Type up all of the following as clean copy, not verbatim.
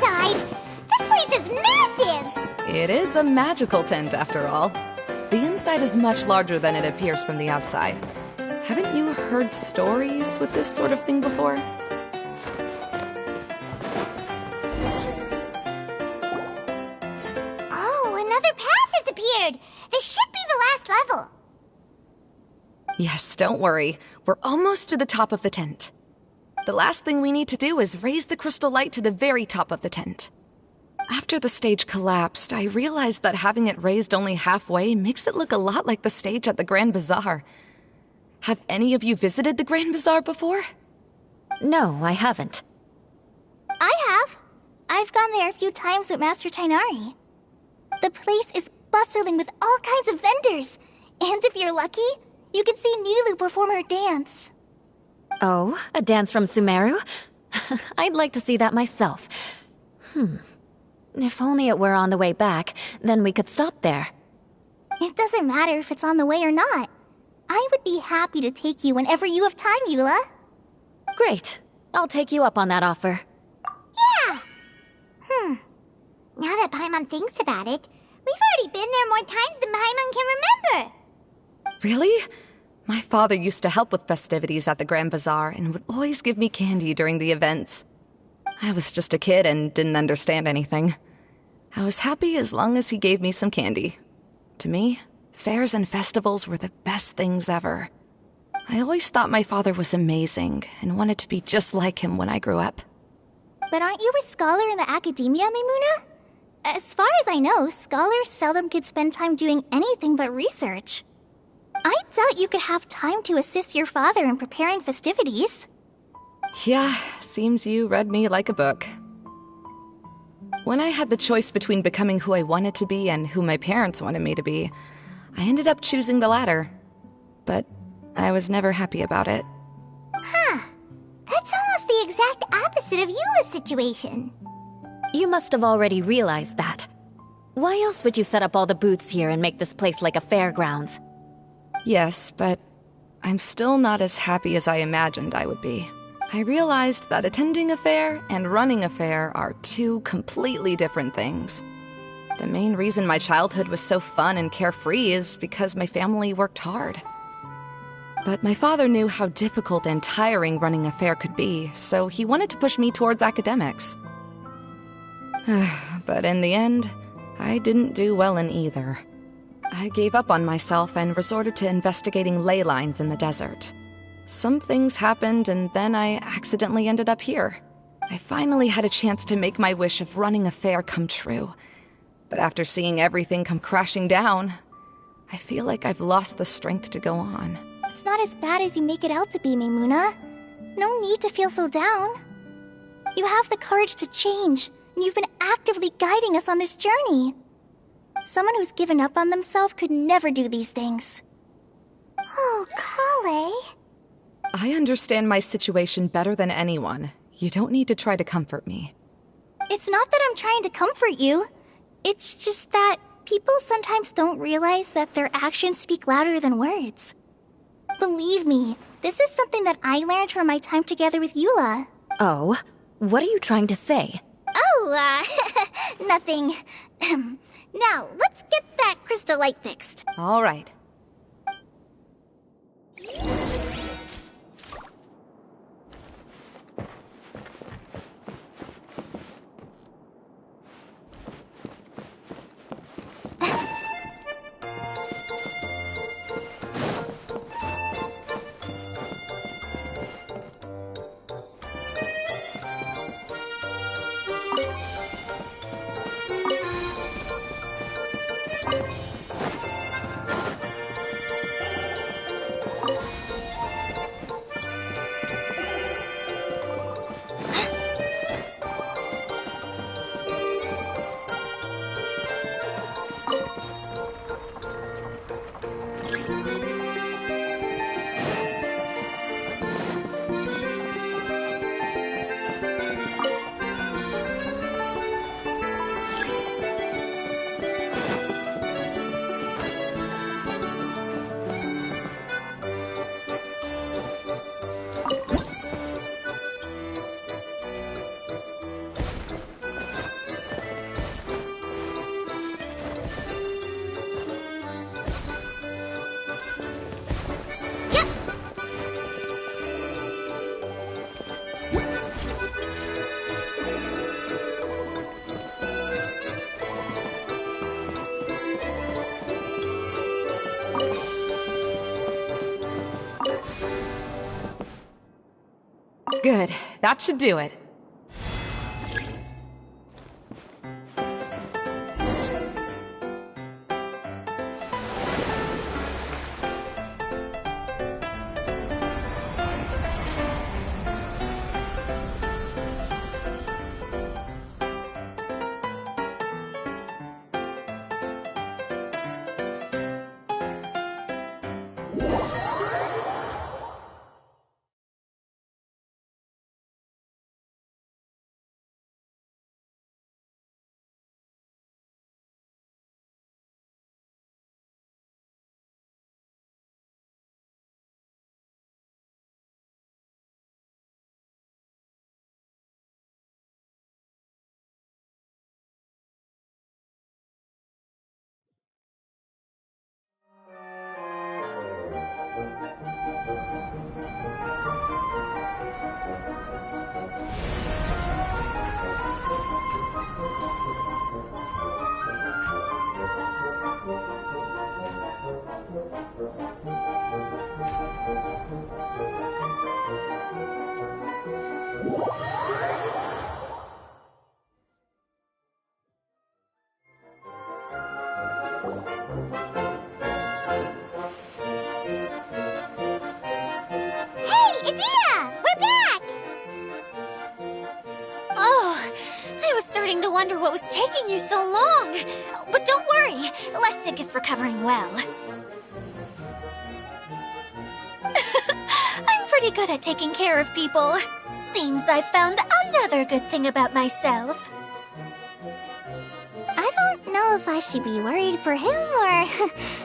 inside! This place is massive! It is a magical tent, after all. The inside is much larger than it appears from the outside. Haven't you heard stories with this sort of thing before? Oh, another path has appeared! This should be the last level! Yes, don't worry. We're almost to the top of the tent. The last thing we need to do is raise the crystal light to the very top of the tent. After the stage collapsed, I realized that having it raised only halfway makes it look a lot like the stage at the Grand Bazaar. Have any of you visited the Grand Bazaar before? No, I haven't. I have. I've gone there a few times with Master Tainari. The place is bustling with all kinds of vendors. And if you're lucky, you can see Nilu perform her dance. Oh, a dance from Sumeru? I'd like to see that myself. If only it were on the way back, then we could stop there. It doesn't matter if it's on the way or not. I would be happy to take you whenever you have time, Eula. Great. I'll take you up on that offer. Yeah! Now that Paimon thinks about it, we've already been there more times than Paimon can remember. Really? My father used to help with festivities at the Grand Bazaar and would always give me candy during the events. I was just a kid and didn't understand anything. I was happy as long as he gave me some candy. To me, fairs and festivals were the best things ever. I always thought my father was amazing and wanted to be just like him when I grew up. But aren't you a scholar in the academia, Maimuna? As far as I know, scholars seldom could spend time doing anything but research. I doubt you could have time to assist your father in preparing festivities. Yeah, seems you read me like a book. When I had the choice between becoming who I wanted to be and who my parents wanted me to be, I ended up choosing the latter. But I was never happy about it. Huh. That's almost the exact opposite of Eula's situation. You must have already realized that. Why else would you set up all the booths here and make this place like a fairgrounds? Yes, but I'm still not as happy as I imagined I would be. I realized that attending a fair and running a fair are two completely different things. The main reason my childhood was so fun and carefree is because my family worked hard. But my father knew how difficult and tiring running a fair could be, so he wanted to push me towards academics. But in the end, I didn't do well in either. I gave up on myself and resorted to investigating ley lines in the desert. Some things happened, and then I accidentally ended up here. I finally had a chance to make my wish of running a fair come true. But after seeing everything come crashing down, I feel like I've lost the strength to go on. It's not as bad as you make it out to be, Maimuna. No need to feel so down. You have the courage to change, and you've been actively guiding us on this journey. Someone who's given up on themselves could never do these things. Oh, Kale. I understand my situation better than anyone. You don't need to try to comfort me. It's not that I'm trying to comfort you. It's just that people sometimes don't realize that their actions speak louder than words. Believe me, this is something that I learned from my time together with Eula. Oh, what are you trying to say? Oh, nothing. Now, let's get that crystal light fixed. All right. Good. That should do it. To wonder what was taking you so long. But don't worry, Lessig is recovering well. I'm pretty good at taking care of people. Seems I've found another good thing about myself. I don't know if I should be worried for him or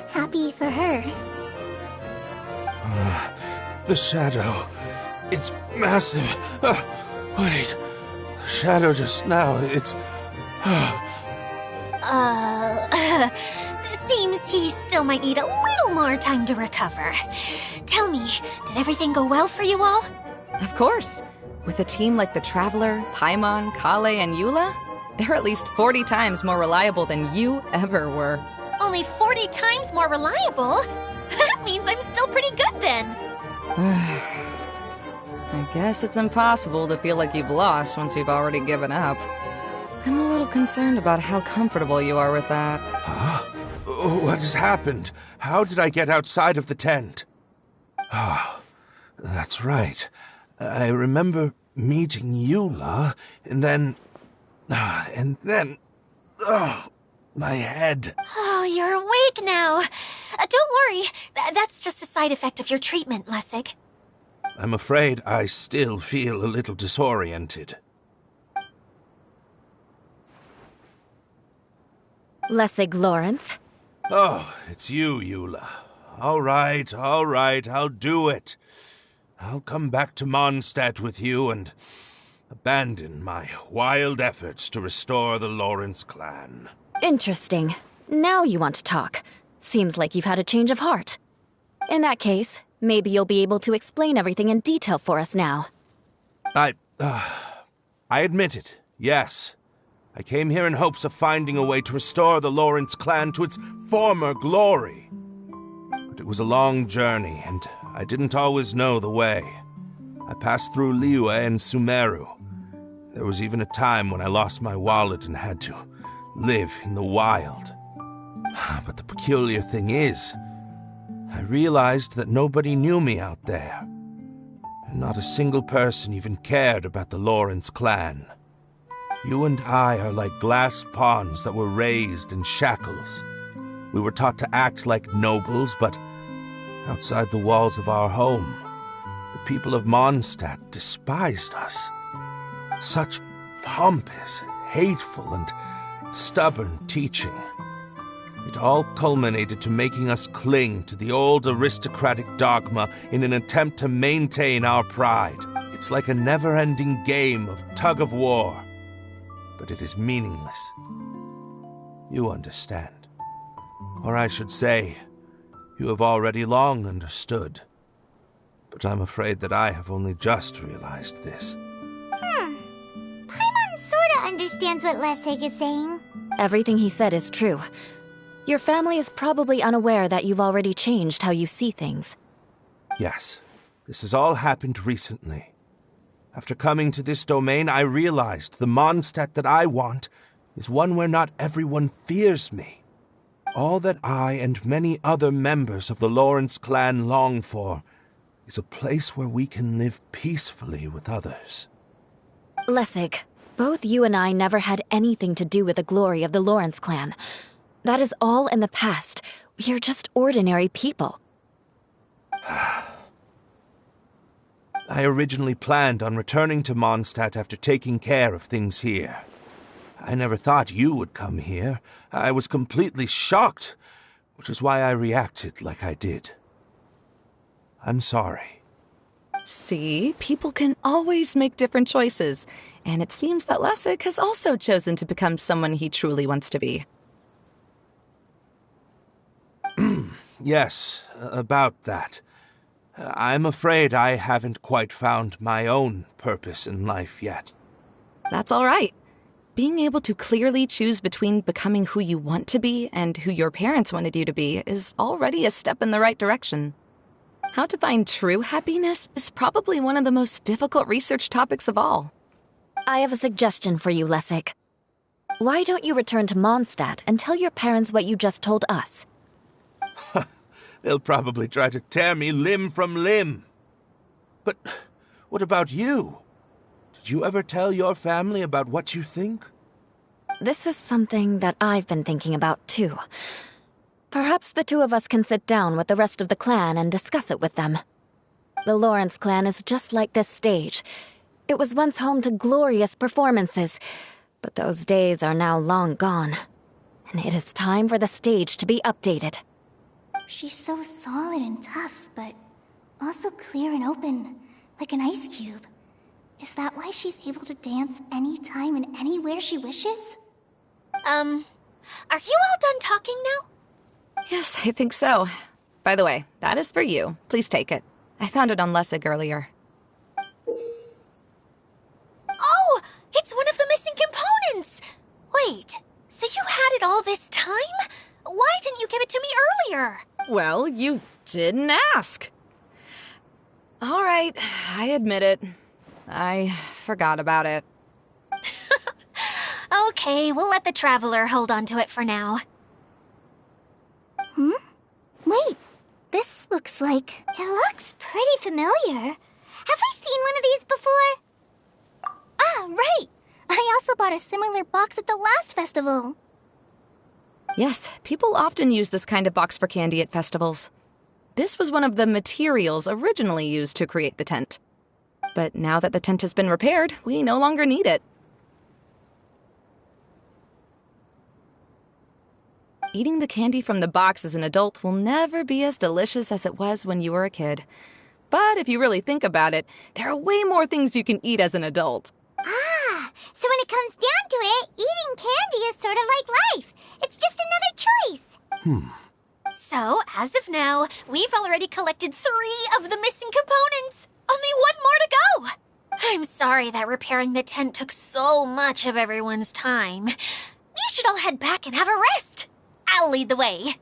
happy for her. The shadow. It's massive. Wait. The shadow just now, it's... Seems he still might need a little more time to recover. Tell me, did everything go well for you all? Of course. With a team like the Traveler, Paimon, Kale, and Eula, they're at least 40 times more reliable than you ever were. Only 40 times more reliable? That means I'm still pretty good then. I guess it's impossible to feel like you've lost once you've already given up. I'm a little concerned about how comfortable you are with that. Huh? What has happened? How did I get outside of the tent? Ah, that's right. I remember meeting Eula, and then... my head. Oh, you're awake now. Don't worry. That's just a side effect of your treatment, Lessig. I'm afraid I still feel a little disoriented. Lessig Lawrence? Oh, it's you, Eula. All right, I'll do it. I'll come back to Mondstadt with you and abandon my wild efforts to restore the Lawrence clan. Interesting. Now you want to talk. Seems like you've had a change of heart. In that case, maybe you'll be able to explain everything in detail for us now. I admit it, yes. I came here in hopes of finding a way to restore the Lawrence clan to its former glory. But it was a long journey, and I didn't always know the way. I passed through Liyue and Sumeru. There was even a time when I lost my wallet and had to live in the wild. But the peculiar thing is, I realized that nobody knew me out there. And not a single person even cared about the Lawrence clan. You and I are like glass pawns that were raised in shackles. We were taught to act like nobles, but outside the walls of our home, the people of Mondstadt despised us. Such pompous, hateful, and stubborn teaching. It all culminated to making us cling to the old aristocratic dogma in an attempt to maintain our pride. It's like a never-ending game of tug-of-war. But it is meaningless. You understand. Or I should say, you have already long understood. But I'm afraid that I have only just realized this. Paimon sorta understands what Lessig is saying. Everything he said is true. Your family is probably unaware that you've already changed how you see things. Yes, this has all happened recently. After coming to this domain, I realized the Mondstadt that I want is one where not everyone fears me. All that I and many other members of the Lawrence clan long for is a place where we can live peacefully with others. Lessig, both you and I never had anything to do with the glory of the Lawrence clan. That is all in the past. We are just ordinary people. I originally planned on returning to Mondstadt after taking care of things here. I never thought you would come here. I was completely shocked, which is why I reacted like I did. I'm sorry. See, people can always make different choices, and it seems that Lessig has also chosen to become someone he truly wants to be. Yes, about that. I'm afraid I haven't quite found my own purpose in life yet. That's all right. Being able to clearly choose between becoming who you want to be and who your parents wanted you to be is already a step in the right direction. How to find true happiness is probably one of the most difficult research topics of all. I have a suggestion for you, Lessig. Why don't you return to Mondstadt and tell your parents what you just told us? They'll probably try to tear me limb from limb. But what about you? Did you ever tell your family about what you think? This is something that I've been thinking about, too. Perhaps the two of us can sit down with the rest of the clan and discuss it with them. The Lawrence clan is just like this stage. It was once home to glorious performances, but those days are now long gone. And it is time for the stage to be updated. She's so solid and tough, but also clear and open, like an ice cube. Is that why she's able to dance anytime and anywhere she wishes? Are you all done talking now? Yes, I think so. By the way, that is for you. Please take it. I found it on Lessig earlier. Oh, it's one of the missing components! Wait, so you had it all this time? Why didn't you give it to me earlier? Well, you didn't ask. All right, I admit it. I forgot about it. Okay, we'll let the Traveler hold on to it for now. Wait, this looks like... It looks pretty familiar. Have I seen one of these before? Ah, right! I also bought a similar box at the last festival. Yes, people often use this kind of box for candy at festivals. This was one of the materials originally used to create the tent. But now that the tent has been repaired, we no longer need it. Eating the candy from the box as an adult will never be as delicious as it was when you were a kid. But if you really think about it, there are way more things you can eat as an adult. Ah, so when it comes down to it, eating candy is sort of like life. It's just another choice. So, as of now, we've already collected 3 of the missing components. Only one more to go. I'm sorry that repairing the tent took so much of everyone's time. You should all head back and have a rest. I'll lead the way.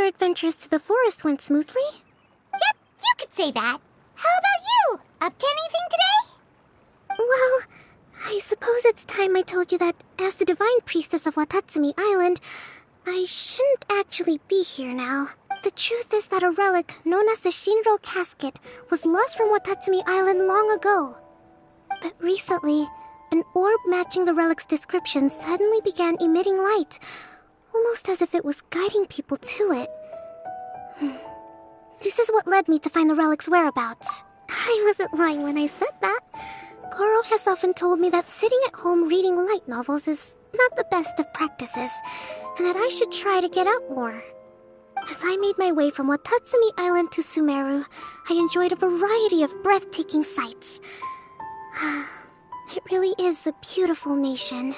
Adventures to the forest went smoothly? Yep, you could say that. How about you? Up to anything today? Well, I suppose it's time I told you that as the Divine Priestess of Watatsumi Island, I shouldn't actually be here now. The truth is that a relic known as the Shinro Casket was lost from Watatsumi Island long ago. But recently, an orb matching the relic's description suddenly began emitting light, almost as if it was guiding people to it. This is what led me to find the relic's whereabouts. I wasn't lying when I said that. Goro has often told me that sitting at home reading light novels is not the best of practices, and that I should try to get out more. As I made my way from Watatsumi Island to Sumeru, I enjoyed a variety of breathtaking sights. It really is a beautiful nation.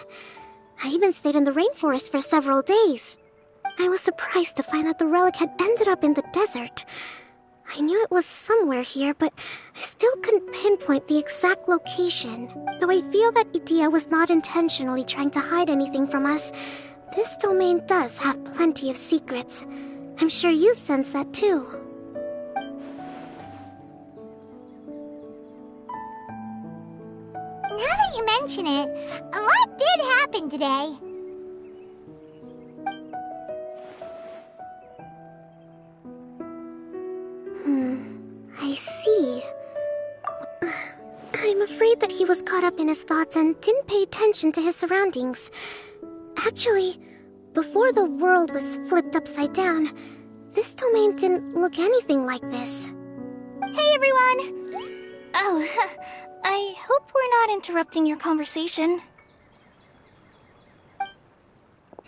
I even stayed in the rainforest for several days. I was surprised to find that the relic had ended up in the desert. I knew it was somewhere here, but I still couldn't pinpoint the exact location. Though I feel that Idia was not intentionally trying to hide anything from us, this domain does have plenty of secrets. I'm sure you've sensed that too. Now that you mention it, a lot did happen today. I see. I'm afraid that he was caught up in his thoughts and didn't pay attention to his surroundings. Actually, before the world was flipped upside down, this domain didn't look anything like this. Hey, everyone! Oh, I hope we're not interrupting your conversation.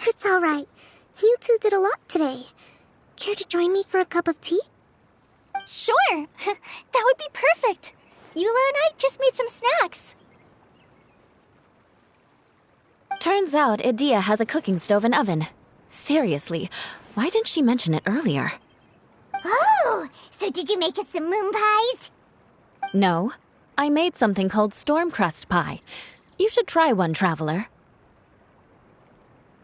It's alright. You two did a lot today. Care to join me for a cup of tea? Sure! That would be perfect! Eula and I just made some snacks. Turns out Idia has a cooking stove and oven. Seriously, why didn't she mention it earlier? Oh, so did you make us some moon pies? No, I made something called storm crust pie. You should try one, traveler.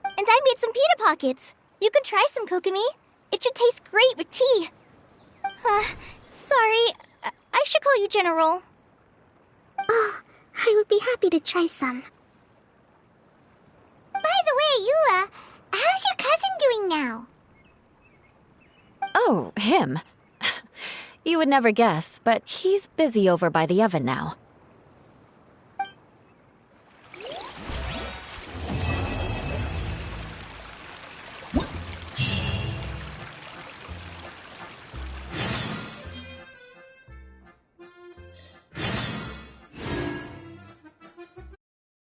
And I made some pita pockets. You can try some, Kokomi. It should taste great with tea. Sorry. I should call you General. Oh, I would be happy to try some. By the way, Eula, how's your cousin doing now? Oh, him. You would never guess, but he's busy over by the oven now.